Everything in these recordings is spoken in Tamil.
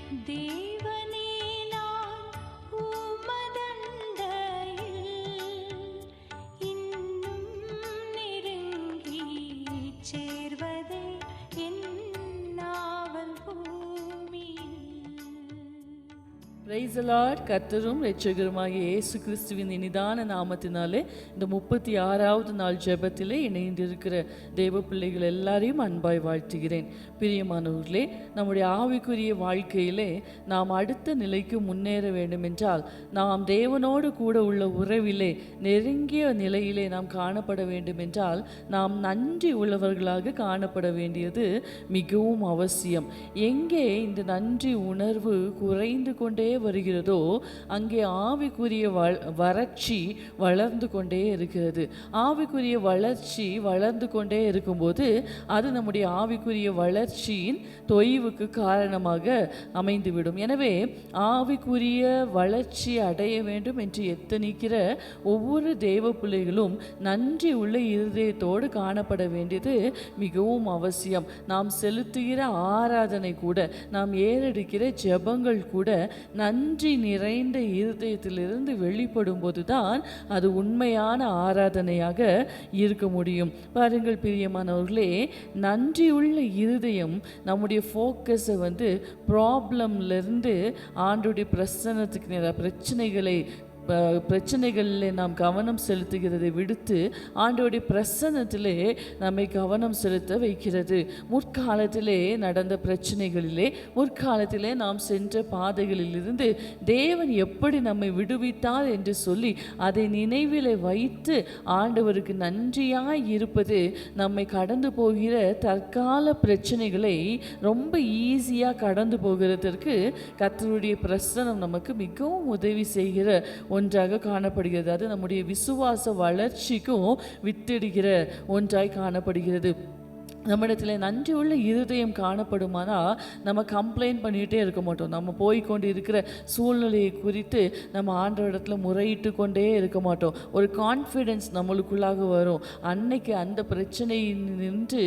தேவனே நான் உமதண்டையில் இன்னும் நெருங்கிச் சேர்வதே என் நாவல் பூமியில். Praise the Lord. கர்த்தரும் இரட்சகருமாகிய இயேசு கிறிஸ்துவின் இனிதான நாமத்தினாலே இந்த 36வது நாள் ஜெபத்திலே இணைந்திருக்கிற தேவ பிள்ளைகள் எல்லாரையும் அன்பாய் வாழ்த்துகிறேன். பிரியமானவர்களே, நம்முடைய ஆவிக்குரிய வாழ்க்கையிலே நாம் அடுத்த நிலைக்கு முன்னேற வேண்டும் என்றால் நாம் தேவனோடு கூட உள்ள உறவிலே நெருங்கிய நிலையிலே நாம் காணப்பட வேண்டும் என்றால் நாம் நன்றி உள்ளவர்களாக காணப்பட வேண்டியது மிகவும் அவசியம். எங்கே இந்த நன்றி உணர்வு குறைந்து கொண்டே வருகிறதோ அங்கே ஆவிக்குரிய வறட்சி வளர்ந்து கொண்டே இருக்கிறது. ஆவிக்குரிய வளர்ச்சி வளர்ந்து கொண்டே இருக்கும்போது அது நம்முடைய ஆவிக்குரிய வளர்ச்சியின் தொய்வுக்கு காரணமாக அமைந்துவிடும். எனவே ஆவிக்குரிய வளர்ச்சி அடைய வேண்டும் என்று எத்தனிக்கிற ஒவ்வொரு தேவ பிள்ளைகளும் நன்றி உள்ள இருதயத்தோடு காணப்பட வேண்டியது மிகவும் அவசியம். நாம் செலுத்துகிற ஆராதனை கூட, நாம் ஏறெடுக்கிற ஜெபங்கள் கூட நன்றி நிறைந்த இருதயத்திலிருந்து வெளிப்படும் போதுதான் அது உண்மையான ஆராதனையாக இருக்க முடியும். பாருங்கள் பிரியமானவர்களே, நன்றியுள்ள இருதயம் நம்முடைய ஃபோக்கஸை ப்ராப்ளம்லேருந்து ஆண்டுடைய பிரச்சனத்துக்கு நேராக பிரச்சனைகளில் நாம் கவனம் செலுத்துகிறதை விடுத்து ஆண்டவருடைய பிரசன்னத்திலே நம்மை கவனம் செலுத்த வைக்கிறது. முற்காலத்திலே நடந்த பிரச்சனைகளிலே, முற்காலத்திலே நாம் சென்ற பாதைகளிலிருந்து தேவன் எப்படி நம்மை விடுவித்தார் என்று சொல்லி அதை நினைவிலே வைத்து ஆண்டவருக்கு நன்றியாய் இருப்பது நம்மை கடந்து போகிற தற்கால பிரச்சனைகளை ரொம்ப ஈஸியாக கடந்து போகிறதற்கு கர்த்தருடைய பிரசன்னம் நமக்கு மிகவும் உதவி செய்கிற ஒன்றாக காணப்படுகிறது. அது நம்முடைய விசுவாச வளர்ச்சிக்கும் வித்திடுகிற ஒன்றாய் காணப்படுகிறது. நம்மிடத்தில் நன்றி உள்ள இருதயம் காணப்படுமானால் நம்ம கம்ப்ளைண்ட் பண்ணிகிட்டே இருக்க மாட்டோம். நம்ம போய்கொண்டு இருக்கிற சூழ்நிலையை குறித்து நம்ம ஆண்டவரிடத்துல முறையிட்டு கொண்டே இருக்க மாட்டோம். ஒரு கான்ஃபிடென்ஸ் நம்மளுக்குள்ளாக வரும். அன்னைக்கு அந்த பிரச்சனையில் நின்று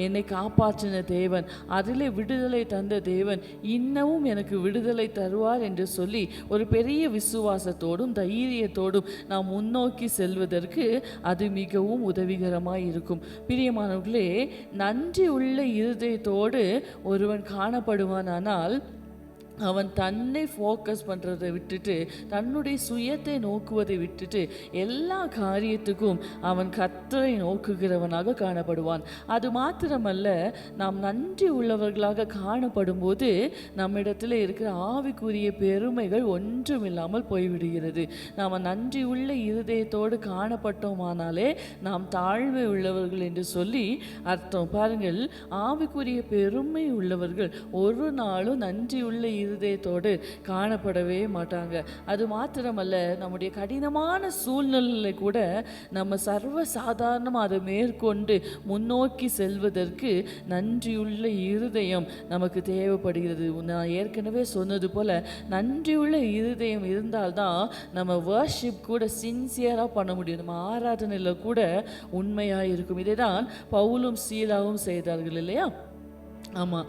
என்னை காப்பாற்றின தேவன், அதிலே விடுதலை தந்த தேவன் இன்னமும் எனக்கு விடுதலை தருவார் என்று சொல்லி ஒரு பெரிய விசுவாசத்தோடும் தைரியத்தோடும் நாம் முன்னோக்கி செல்வதற்கு அது மிகவும் உதவிகரமாக இருக்கும். பிரியமானவர்களே, நன்றி உள்ள இருதயத்தோடு ஒருவன் காணப்படுவானால் அவன் தன்னை ஃபோக்கஸ் பண்ணுறதை விட்டுட்டு, தன்னுடைய சுயத்தை நோக்குவதை விட்டுட்டு எல்லா காரியத்துக்கும் அவன் கர்த்தரை நோக்குகிறவனாக காணப்படுவான். அது மாத்திரமல்ல, நாம் நன்றி உள்ளவர்களாக காணப்படும் போது நம்மிடத்தில் இருக்கிற ஆவிக்குரிய பெருமைகள் ஒன்றுமில்லாமல் போய்விடுகிறது. நாம் நன்றி உள்ள இருதயத்தோடு காணப்பட்டோமானாலே நாம் தாழ்மை உள்ளவர்கள் என்று சொல்லி அர்த்தம். பாருங்கள், ஆவிக்குரிய பெருமை உள்ளவர்கள் ஒரு நாளும் நன்றி உள்ள இருதயத்தோடு காணப்படவே மாட்டாங்க. அது மாத்திரமல்ல, நம்முடைய கடினமான சூழ்நிலையில் கூட நம்ம சர்வ சாதாரணமாக அதை மேற்கொண்டு முன்னோக்கி செல்வதற்கு நன்றியுள்ள இருதயம் நமக்கு தேவைப்படுகிறது. நான் ஏற்கனவே சொன்னது போல நன்றியுள்ள இருதயம் இருந்தால்தான் நம்ம வர்ஷிப் கூட சின்சியராக பண்ண முடியும். நம்ம ஆராதனையில் கூட உண்மையாக இருக்கும். இதை தான் பவுலும் சீலாவும் செய்தார்கள் இல்லையா? ஆமாம்,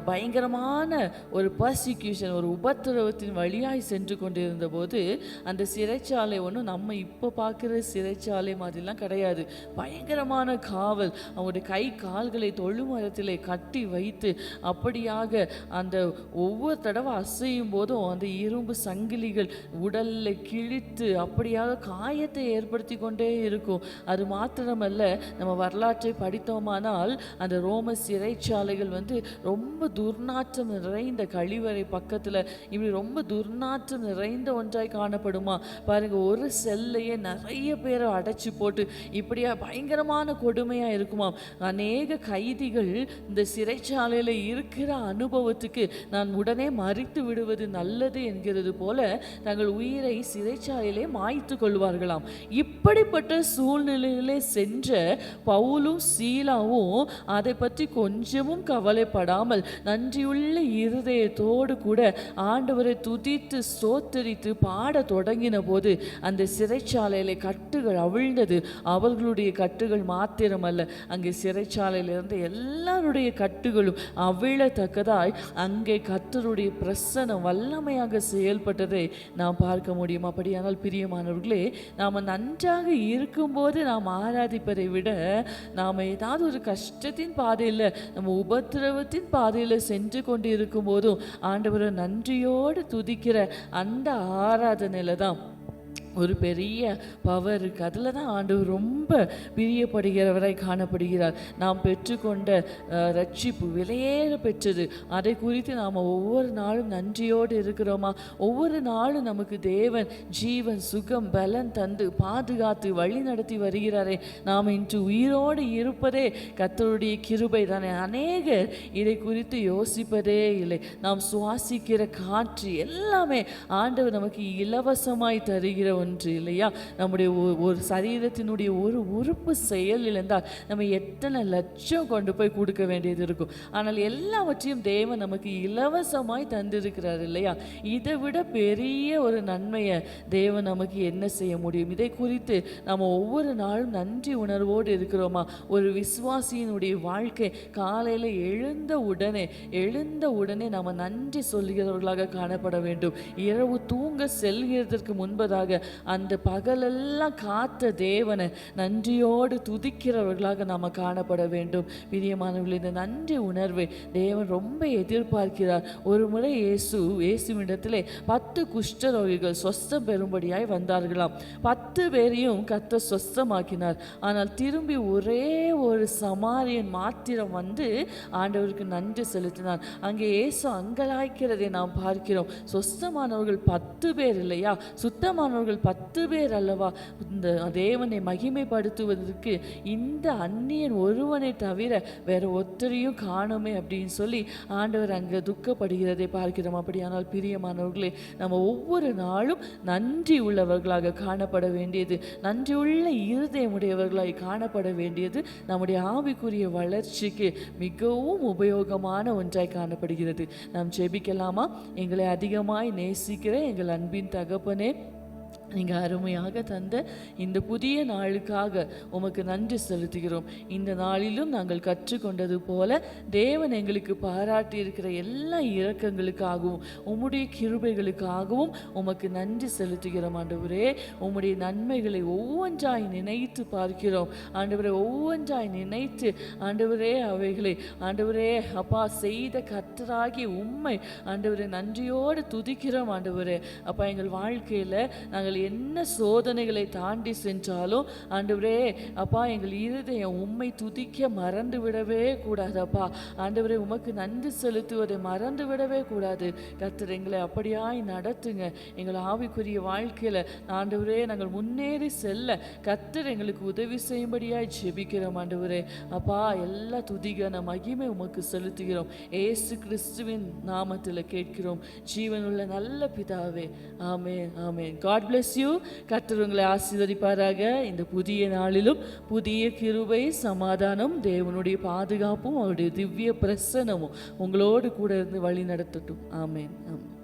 பயங்கரமான ஒரு பர்சிக்யூஷன், ஒரு உபத்திரவத்தின் வழியாய் சென்று கொண்டிருந்த போது அந்த சிறைச்சாலை ஒன்றும் நம்ம இப்போ பார்க்குற சிறைச்சாலை மாதிரிலாம் கிடையாது. பயங்கரமான காவல், அவங்களுடைய கை கால்களை தொழுமரத்திலே கட்டி வைத்து அப்படியாக அந்த ஒவ்வொரு தடவை அசையும் போதும் அந்த இரும்பு சங்கிலிகள் உடலில் கிழித்து அப்படியாக காயத்தை ஏற்படுத்தி கொண்டே இருக்கும். அது மாத்திரமல்ல, நம்ம வரலாற்றை படித்தோமானால் அந்த ரோம சிறைச்சாலைகள் ரொம்ப துர்நாற்றம் நிறைந்த கழிவறை பக்கத்தில் இப்படி ரொம்ப துர்நாற்றம் நிறைந்த ஒன்றாய் காணப்படுமா பாருங்க. ஒரு செல்லையே நிறைய பேரை அடைச்சி போட்டு இப்படியா பயங்கரமான கொடுமையா இருக்குமா. அநேக கைதிகள் இந்த சிறைச்சாலையில் இருக்கிற அனுபவத்துக்கு நான் உடனே மறித்து விடுவது நல்லது என்கிறது போல தங்கள் உயிரை சிறைச்சாலையிலே மாய்த்து கொள்வார்களாம். இப்படிப்பட்ட சூழ்நிலையிலே சென்ற பவுலும் சீலாவும் அதை பற்றி கொஞ்சமும் கவலைப்படாமல் நன்றியுள்ள இருதயத்தோடு கூட ஆண்டவரை துதித்து ஸ்தோத்தரித்து பாட தொடங்கின போது அந்த சிறைச்சாலையில கட்டுகள் அவிழ்ந்தது. அவர்களுடைய கட்டுகள் மாத்திரமல்ல, அங்கே சிறைச்சாலையில் இருந்த எல்லாருடைய கட்டுகளும் அவிழத்தக்கதாய் அங்கே கர்த்தருடைய பிரசன்னம் வல்லமையாக செயல்பட்டதை நாம் பார்க்க முடியும். அப்படியானால் பிரியமானவர்களே, நாம் நன்றாக இருக்கும்போது நாம் ஆராதிப்பதை விட நாம் ஏதாவது ஒரு கஷ்டத்தின் பாதையில் நம்ம உபத்திரவத்தின் பாதையில் சென்று கொண்டு இருக்கும் போதும் ஆண்டவரை நன்றியோடு துதிக்கிற அந்த ஆராதனையில் தான் ஒரு பெரிய பவர் இருக்குது. அதில் தான் ஆண்டவர் ரொம்ப பிரியப்படுகிறவராய் காணப்படுகிறார். நாம் பெற்றுக்கொண்ட ரட்சிப்பு விலையேற பெற்றது. அதை குறித்து நாம் ஒவ்வொரு நாளும் நன்றியோடு இருக்கிறோமா? ஒவ்வொரு நாளும் நமக்கு தேவன் ஜீவன் சுகம் பலன் தந்து பாதுகாத்து வழி நடத்தி வருகிறாரே. நாம் இன்று உயிரோடு இருப்பதே கர்த்தருடைய கிருபை தானே. அநேகர் இதை குறித்து யோசிப்பதே இல்லை. நாம் சுவாசிக்கிற காற்று எல்லாமே ஆண்டவர் நமக்கு இலவசமாய் தருகிற ஒன்று இல்லையா? நம்முடைய ஒரு சரீரத்தினுடைய ஒரு உறுப்பு செயல் இழந்தால் நம்ம எத்தனை லட்சம் கொண்டு போய் கொடுக்க வேண்டியது இருக்கும். ஆனால் எல்லாவற்றையும் தேவன் நமக்கு இலவசமாய் தந்திருக்கிறார் இல்லையா? இதை விட பெரிய ஒரு நன்மையை தேவன் நமக்கு என்ன செய்ய முடியும்? இதை குறித்து நம்ம ஒவ்வொரு நாளும் நன்றி உணர்வோடு இருக்கிறோமா? ஒரு விசுவாசியினுடைய வாழ்க்கை காலையில் எழுந்த உடனே நம்ம நன்றி சொல்கிறவர்களாக காணப்பட வேண்டும். இரவு தூங்க செல்கிறதற்கு முன்பதாக அந்த பகலெல்லாம் காத்த தேவனை நன்றியோடு துதிக்கிறவர்களாக நாம் காணப்பட வேண்டும். பிரியமானவர்கள், இந்த நன்றி உணர்வை தேவன் ரொம்ப எதிர்பார்க்கிறார். ஒரு முறை இயேசுவிடத்திலே 10 குஷ்டரோகிகள் சொஸ்தம் பெறும்படியாய் வந்தார்களாம். 10 பேரையும் கர்த்தர் சொஸ்தமாக்கினார். ஆனால் திரும்பி ஒரே ஒரு சமாரியன் மாத்திரம் வந்து ஆண்டவருக்கு நன்றி செலுத்தினார். அங்கே இயேசு அங்கலாய்க்கிறதை நாம் பார்க்கிறோம். சொஸ்தமானவர்கள் 10 பேர் இல்லையா? சுத்தமானவர்கள் 10 பேர் அல்லவா? இந்த தேவனை மகிமைப்படுத்துவதற்கு இந்த அந்நியன் ஒருவனை தவிர வேற ஒருத்தரையும் காணுமே அப்படின்னு சொல்லி ஆண்டவர் அங்கே துக்கப்படுகிறதை பார்க்கிறோம். அப்படியானால் பிரியமானவர்களே, நம்ம ஒவ்வொரு நாளும் நன்றி உள்ளவர்களாக காணப்பட வேண்டியது, நன்றி உள்ள இருதயமுடையவர்களாய் காணப்பட வேண்டியது நம்முடைய ஆவிக்குரிய வளர்ச்சிக்கு மிகவும் உபயோகமான ஒன்றாய் காணப்படுகிறது. நாம் ஜெபிக்கலாமா? எங்களை அதிகமாய் நேசிக்கிற எங்கள் அன்பின் தகப்பனே, நீங்கள் அருமையாக தந்த இந்த புதிய நாளுக்காக உமக்கு நன்றி செலுத்துகிறோம். இந்த நாளிலும் நாங்கள் கற்றுக்கொண்டது போல தேவன் எங்களுக்கு பாராட்டி இருக்கிற எல்லா இரக்கங்களுக்காகவும் உம்முடைய கிருபைகளுக்காகவும் உமக்கு நன்றி செலுத்துகிறோம். ஆண்டவரே, உம்முடைய நன்மைகளை ஒவ்வொன்றாய் நினைத்து பார்க்கிறோம். ஆண்டவரே, ஒவ்வொன்றாய் நினைத்து ஆண்டவரே அவைகளை ஆண்டவரே அப்பா செய்த கர்த்தராகிய உம்மை ஆண்டவரே நன்றியோடு துதிக்கிறோம். ஆண்டவரே அப்பா, எங்கள் வாழ்க்கையில் நாங்கள் என்ன சோதனைகளை தாண்டி சென்றாலும் ஆண்டவரே அப்பா, எங்கள் இருதயம் உம்மை துதிக்க மறந்து விடவே கூடாது. அப்பா ஆண்டவரே, உமக்கு நன்றி செலுத்துவதை மறந்து விடவே கூடாது. கர்த்தர் எங்களை அப்படியாய் நடத்துங்க. எங்கள் ஆவிக்குரிய வாழ்க்கையில் ஆண்டவரே நாங்கள் முன்னேறி செல்ல கர்த்தர் எங்களுக்கு உதவி செய்யும்படியாய் ஜெபிக்கிறோம். ஆண்டவரே அப்பா, எல்லா துதிகான மகிமை உமக்கு செலுத்துகிறோம். இயேசு கிறிஸ்துவின் நாமத்தில் கேட்கிறோம் ஜீவனுள்ள நல்ல பிதாவே. ஆமென், ஆமென். God bless you. கர்த்தர் உங்களை ஆசீர்வதிப்பாராக. இந்த புதிய நாளிலும் புதிய கிருபை, சமாதானம், தேவனுடைய பாதுகாப்பும் அவருடைய திவ்ய பிரசன்னமும் உங்களோடு கூட இருந்து வழி நடத்தட்டும். ஆமென், ஆமென்.